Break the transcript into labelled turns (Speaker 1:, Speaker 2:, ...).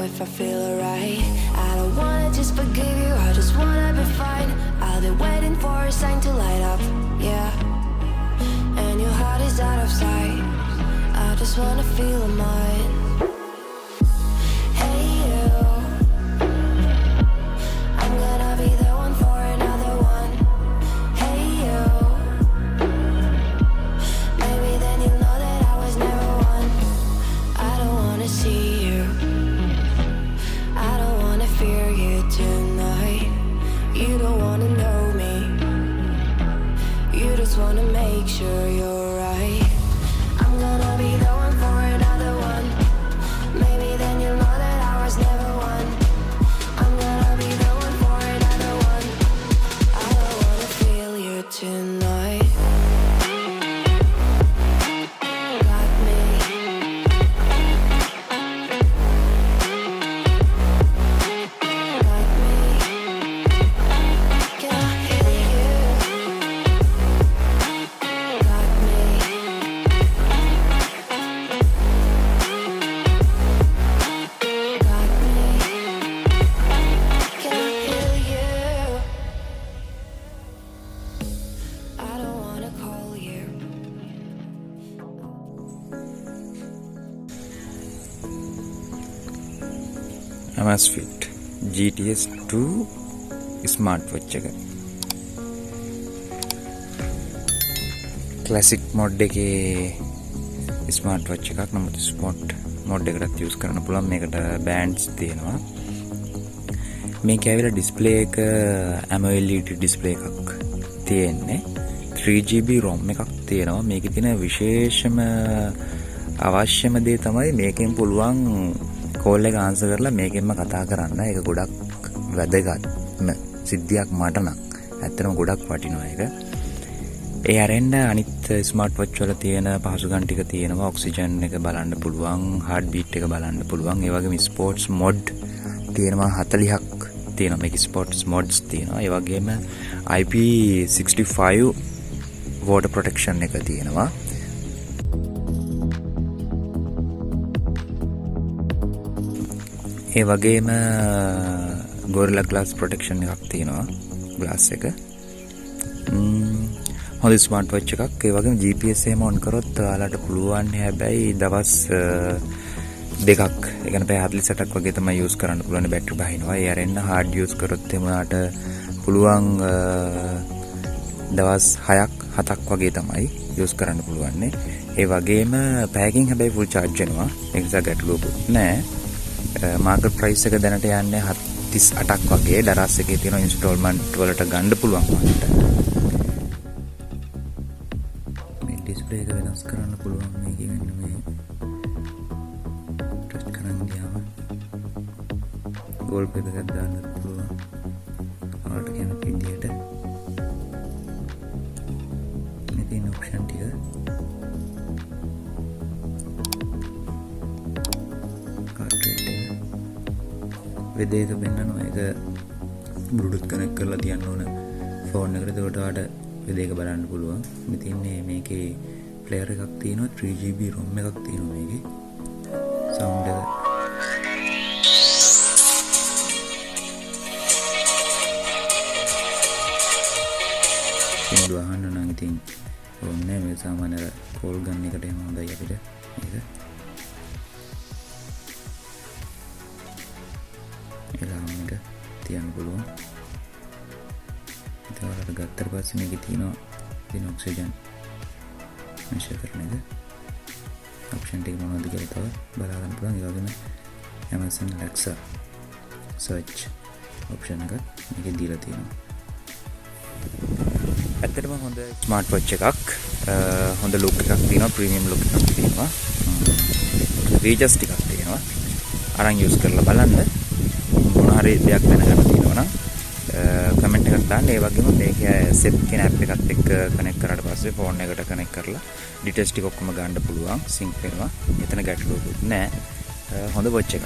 Speaker 1: if I feel alright. I don't wanna just forgive you, I just wanna be fine. I'll be waiting for a sign to light up, yeah. And your heart is out of sight. I just wanna feel mine. Hey you, I'm gonna be the one for another one. Hey you, maybe then you'll know that I was never one. I don't wanna see you, I don't wanna fear you tonight. You don't wanna know me, you just wanna make sure you're right. I'm gonna be the one for another one. Maybe then you'll know that I was never one. I'm gonna be the one for another one. I don't wanna feel you tonight. Got me. Got me. Can I hear you? Got me. Got me. Can I hear you? I don't wanna call you.
Speaker 2: Amazfit Gts 2 Smartwatch එක. Classic mode එකේ Smartwatch එකක්. නමුත් Sport mode එකටත් use කරන්න පුළුවන්. මේකට bands තියෙනවා. මේකේ ඇවිල්ලා display එක AMOLED display එකක් තියෙන්නේ. 3GB ROM එකක් තියෙනවා. මේකේ තියෙන විශේෂම අවශ්‍යම දේ තමයි මේකෙන් පුළුවන් කෝල් එක ආන්සර් කරලා මේකෙන්ම කතා කරන්න. ඒක ගොඩක් වැදගත්ම සිද්ධියක් මට නම්. ඇත්තටම ගොඩක් වටිනවා ඒක. ඒ අරෙන්න අනිත් ස්මාර්ට් වොච් වල තියෙන පහසුකම් ටික තියෙනවා. ඔක්සිජන් එක බලන්න පුළුවන්, හાર્ට් බීට් එක බලන්න පුළුවන්. ඒ වගේම ස්පෝර්ට්ස් මොඩ් තියෙනවා 40ක් තියෙනවා. මේක ස්පෝර්ට්ස් මොඩ්ස් තියෙනවා. ඒ වගේම IP65 water protection එක තියෙනවා. ඒ වගේම Gorilla Glass protection එකක් තියෙනවා. glass එක. හොඳ ස්මාර්ට් වොච් එකක්. ඒ වගේම GPS එහෙම on කරොත් ඔයාලට පුළුවන් හැබැයි දවස් දෙකක්, ඒ කියන්නේ පැය 48ක් වගේ තමයි use කරන්න පුළුවන්. බැටරි බහිනවා. ඒ අරෙන්න hard use කරොත් එහෙම ඔයාලට පුළුවන් දවස් 6ක් 7ක් වගේ තමයි use කරන්න පුළුවන්. ඒ වගේම පැයකින් හැබැයි full charge වෙනවා. ඒ නිසා ගැටලුවකුත් නැහැ. මාකට් ප්‍රයිස් එක දැනට යන්නේ 38ක් වගේ. දරස් එකේ තියෙන ඉන්ස්ටෝල්මන්ට් වලට ගන්න පුළුවන් වන්ට. මේ ඩිස්ප්ලේ එක වෙනස් කරන්න පුළුවන්. මේකේ මෙන්න මේ ටච් කරන් ගියාම ගෝල් පෙප් එකක් දාන්න පුළුවන්. ආට කියන විදියට මේ තියෙන ඔප්ෂන් ටික වෙදේක පෙන්වනවා. ඒක බ්ලූටූත් කනෙක්ට් කරලා තියන්න ඕන ෆෝන් එකට. ඒකට ඔයාලට වෙදේක බලන්න පුළුවන්. ඉතින් මේකේ ප්ලේයර් එකක් තියෙනවා. 3GB ROM එකක් තියෙනවා මේකේ. සවුන්ඩ් එක සින්දු අහන්න නම් ඉතින් ඕනේ මේ සාමාන්‍ය කෝල් ගන්න එකට එහෙම හොඳයි අපිට මේක. එලාම් එක තියන්න පුළුවන්. ඉතින් ඔයාලට ගත්තට පස්සේ මේකේ තියෙන ඔක්සිජන් මෙෂර් කරන එක ඔප්ෂන් ටික මොනවද කියලා තව බලා ගන්න පුළුවන්. ඒ වගේම Amazon Alexa search ඔප්ෂන් එක මේකේ දීලා තියෙනවා. ඇත්තටම හොඳ ස්මාර්ට් වොච් එකක්. හොඳ ලුක් එකක් තියෙනවා. ප්‍රීමියම් ලුක් එකක් තියෙනවා. ෆීචර්ස් ටිකක් තියෙනවා. අරන් යූස් කරලා බලන්න. මොන හරි දෙයක් දැනගන්න තියෙනවා නම් කමෙන්ට් එකක් දාන්න. ඒ වගේම මේක සෙට් කියන ඇප් එකත් එක්ක කනෙක්ට් කරාට පස්සේ ෆෝන් එකට කනෙක්ට් කරලා ඩීටේල්ස් ටික ඔක්කොම ගන්න පුළුවන්. සින්ක් වෙනවා. එතන ගැටලුවකුත් නැහැ. හොඳ වොච් එකක්.